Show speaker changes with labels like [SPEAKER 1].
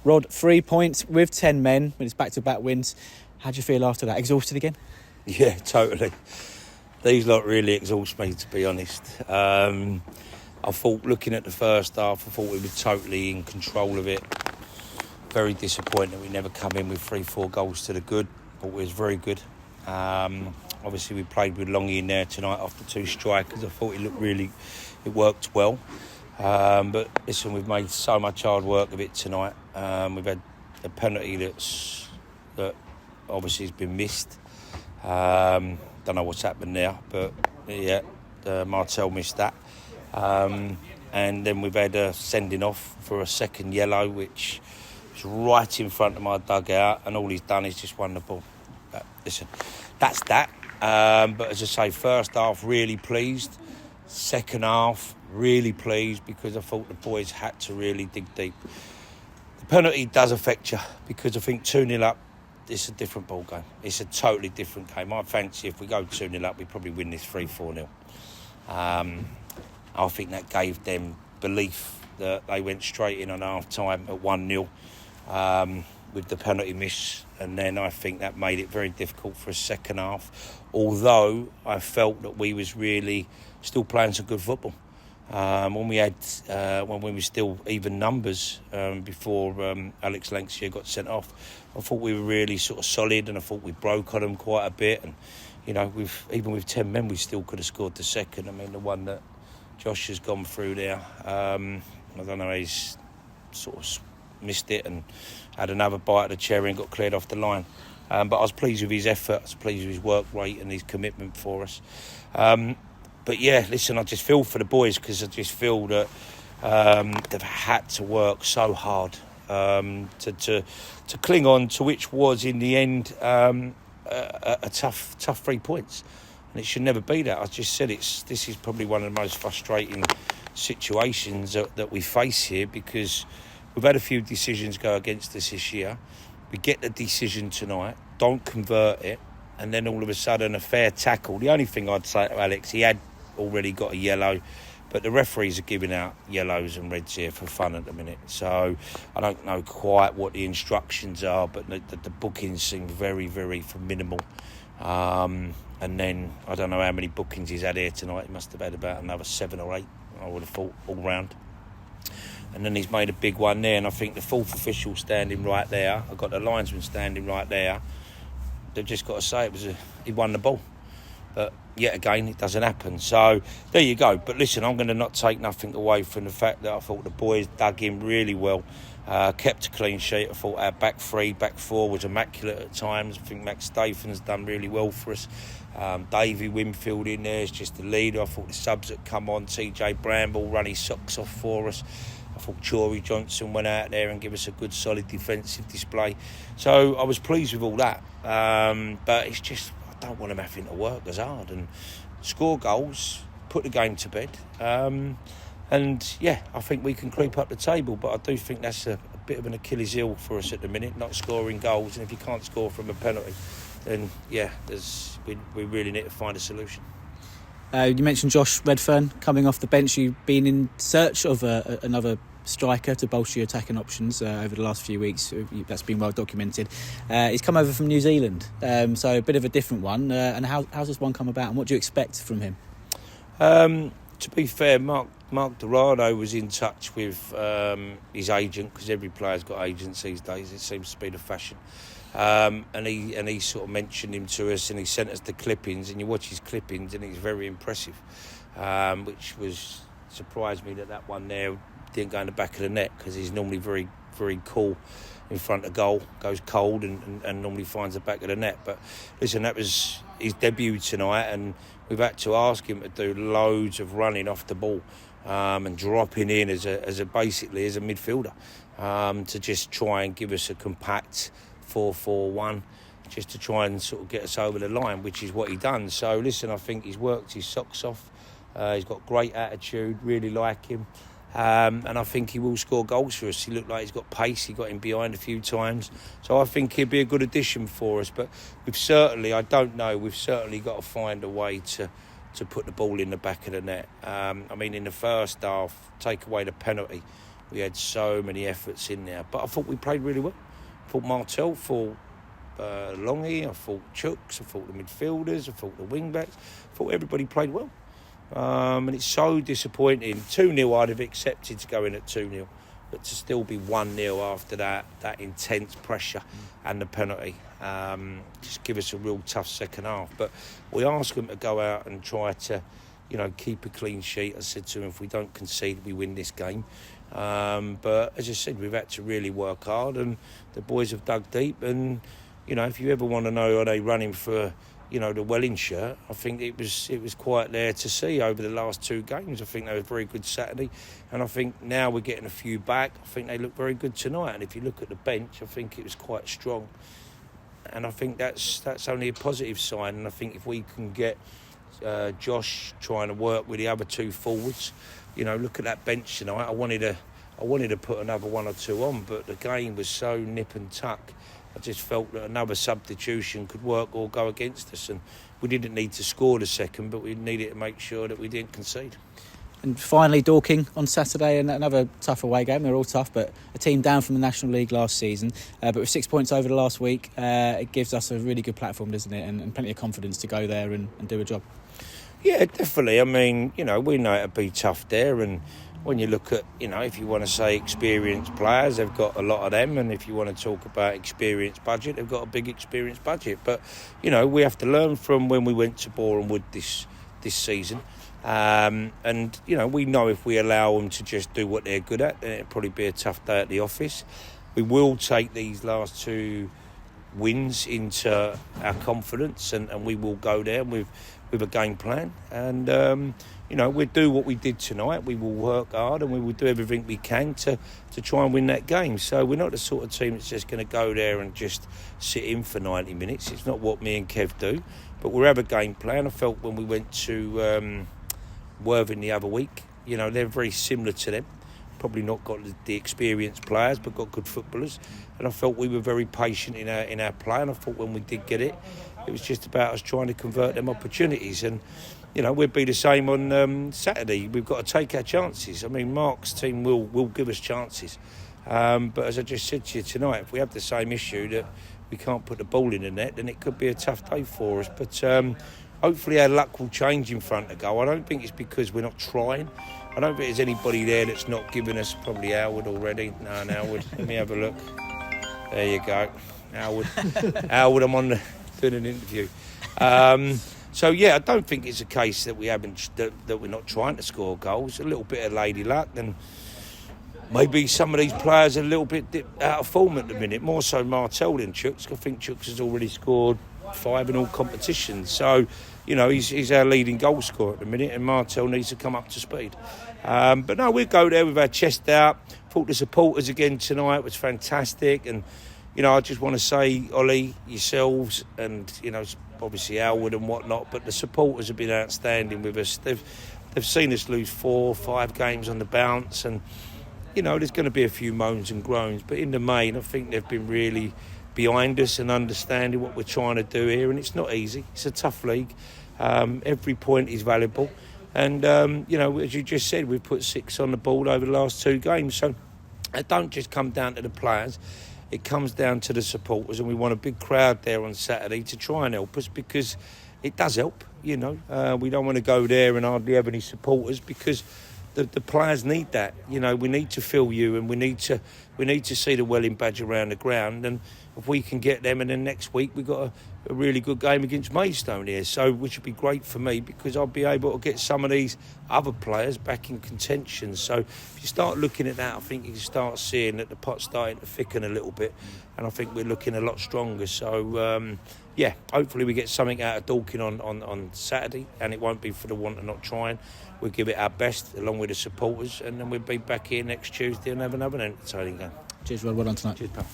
[SPEAKER 1] Rod, 3 points with 10 men when it's back-to-back wins. How do you feel after that? Exhausted again?
[SPEAKER 2] Yeah, totally. These lot really exhaust me, to be honest. I thought, looking at the first half, I thought we were totally in control of it. Very disappointed we never come in with 3-4 goals to the good, but we was very good. Obviously, we played with Longy in there tonight after 2 strikers. I thought it worked well. But listen, we've made so much hard work of it tonight. We've had a penalty that obviously has been missed. Don't know what's happened there, but yeah, Martel missed that. And then we've had a sending off for a second yellow, which was right in front of my dugout, and all he's done is just won the ball. But listen, that's that. But as I say, first half really pleased. Second half really pleased because I thought the boys had to really dig deep. The penalty does affect you because I think 2-0 up, it's a different ball game. It's a totally different game. I fancy if we go 2-0 up, we probably win this 3-4-0. I think that gave them belief that they went straight in on half-time at 1-0 with the penalty miss. And then I think that made it very difficult for a second half. Although I felt that we was really still playing some good football. When we were still even numbers before Alex Lancashire got sent off, I thought we were really sort of solid, and I thought we broke on them quite a bit. And you know, even with 10 men, we still could have scored the second. I mean, the one that Josh has gone through there, I don't know, he's sort of missed it and had another bite of the cherry and got cleared off the line. But I was pleased with his effort, I was pleased with his work rate and his commitment for us. But yeah, listen, I just feel for the boys because I just feel that they've had to work so hard to cling on to, which was in the end a tough 3 points, and it should never be that. I just said this is probably one of the most frustrating situations that we face here, because we've had a few decisions go against us this year. We get the decision tonight, don't convert it, and then all of a sudden a fair tackle. The only thing I'd say to Alex, he had already got a yellow, but the referees are giving out yellows and reds here for fun at the minute. So I don't know quite what the instructions are, but the bookings seem very, very minimal. And then I don't know how many bookings he's had here tonight. He must have had about another 7 or 8, I would have thought, all round. And then he's made a big one there, and I think the fourth official standing right there, I've got the linesman standing right there, they've just got to say he won the ball. But yet again, it doesn't happen. So there you go. But listen, I'm going to not take nothing away from the fact that I thought the boys dug in really well, kept a clean sheet. I thought our back 3, back 4 was immaculate at times. I think Max Statham's done really well for us. Davey Winfield in there is just the leader. I thought the subs that come on, TJ Bramble run his socks off for us. I thought Chory Johnson went out there and gave us a good solid defensive display. So I was pleased with all that. But it's just, I don't want them having to work as hard and score goals, put the game to bed. And yeah, I think we can creep up the table, but I do think that's a bit of an Achilles heel for us at the minute, not scoring goals. And if you can't score from a penalty, then yeah, we really need to find a solution.
[SPEAKER 1] You mentioned Josh Redfern coming off the bench. You've been in search of another striker to bolster your attacking options over the last few weeks. That's been well documented. He's come over from New Zealand, so a bit of a different one. And how's this one come about, and what do you expect from him?
[SPEAKER 2] To be fair, Mark Dorado was in touch with his agent, because every player's got agents these days. It seems to be the fashion. And he sort of mentioned him to us, and he sent us the clippings, and you watch his clippings and he's very impressive, which was surprised me that one there didn't go in the back of the net, because he's normally very, very cool in front of goal, goes cold and normally finds the back of the net. But listen, that was his debut tonight, and we've had to ask him to do loads of running off the ball and dropping in as a midfielder, to just try and give us a compact 4-4-1, just to try and sort of get us over the line, which is what he done. So listen, I think he's worked his socks off. He's got great attitude, really like him. And I think he will score goals for us. He looked like he's got pace. He got him behind a few times. So I think he'll be a good addition for us. But we've certainly got to find a way to put the ball in the back of the net. I mean, in the first half, take away the penalty, We had so many efforts in there. But I thought we played really well. I thought Martel, I thought Longy, I thought Chooks, I thought the midfielders, I thought the wing-backs. I thought everybody played well. And it's so disappointing. 2-0 I'd have accepted to go in at 2-0. But to still be 1-0 after that intense pressure and the penalty, just give us a real tough second half. But we asked them to go out and try to, keep a clean sheet. I said to them, if we don't concede, we win this game. But as I said, we've had to really work hard, and the boys have dug deep. And if you ever want to know, are they running for the Welling shirt? I think it was quite there to see over the last 2 games. I think they were very good Saturday, and I think now we're getting a few back. I think they look very good tonight, and if you look at the bench, I think it was quite strong, and I think that's only a positive sign. And I think if we can get Josh trying to work with the other 2 forwards, look at that bench tonight. I wanted to put another 1 or 2 on, but the game was so nip and tuck. I just felt that another substitution could work or go against us, and we didn't need to score the second, but we needed to make sure that we didn't concede.
[SPEAKER 1] And finally, Dorking on Saturday, and another tough away game. They're all tough, but a team down from the National League last season. But with 6 points over the last week, it gives us a really good platform, doesn't it? And plenty of confidence to go there and do a job.
[SPEAKER 2] Yeah, definitely. I mean, we know it'll be tough there, and when you look at, if you want to say experienced players, they've got a lot of them, and if you want to talk about experienced budget, they've got a big experienced budget. But, we have to learn from when we went to Boreham Wood this season. And, we know if we allow them to just do what they're good at, then it'll probably be a tough day at the office. We will take these last 2 wins into our confidence, and we will go there with a game plan. And, we'll do what we did tonight. We will work hard, and we will do everything we can to try and win that game. So we're not the sort of team that's just going to go there and just sit in for 90 minutes. It's not what me and Kev do. But we'll have a game plan. I felt when we went to Worthing the other week, they're very similar to them. Probably not got the experienced players, but got good footballers. And I felt we were very patient in our play. And I thought when we did get it, it was just about us trying to convert them opportunities. And we'll be the same on Saturday. We've got to take our chances. I mean, Mark's team will give us chances. But as I just said to you tonight, if we have the same issue that we can't put the ball in the net, then it could be a tough day for us. But hopefully our luck will change in front of goal. I don't think it's because we're not trying. I don't think there's anybody there that's not giving us, probably Howard already. No, Howard. Let me have a look. There you go. Howard. Howard, I'm on doing an interview. So yeah, I don't think it's a case that that we're not trying to score goals. A little bit of lady luck, and maybe some of these players are a little bit out of form at the minute. More so Martel than Chooks. I think Chooks has already scored 5 in all competitions. So, he's our leading goal scorer at the minute, and Martel needs to come up to speed. But no, we'll go there with our chest out. Thought the supporters again tonight was fantastic, and I just want to say, Ollie, yourselves, and obviously Howard and whatnot, but the supporters have been outstanding with us. They've seen us lose 4 or 5 games on the bounce, and there's going to be a few moans and groans, but in the main, I think they've been really behind us and understanding what we're trying to do here, and it's not easy. It's a tough league. Every point is valuable, and as you just said, we've put 6 on the board over the last 2 games, so it don't just come down to the players. It comes down to the supporters, and we want a big crowd there on Saturday to try and help us, because it does help. We don't want to go there and hardly have any supporters, because the players need that. We need to feel you, and we need to see the Welling badge around the ground. And if we can get them, and then next week we've got a really good game against Maidstone here, so which would be great for me, because I'll be able to get some of these other players back in contention. So if you start looking at that, I think you can start seeing that the pot's starting to thicken a little bit, and I think we're looking a lot stronger. So hopefully we get something out of Dorking on Saturday, and it won't be for the want of not trying. We'll give it our best along with the supporters, and then we'll be back here next Tuesday and have another entertaining game.
[SPEAKER 1] Cheers, Rod. Well done tonight.
[SPEAKER 2] Cheers, pal.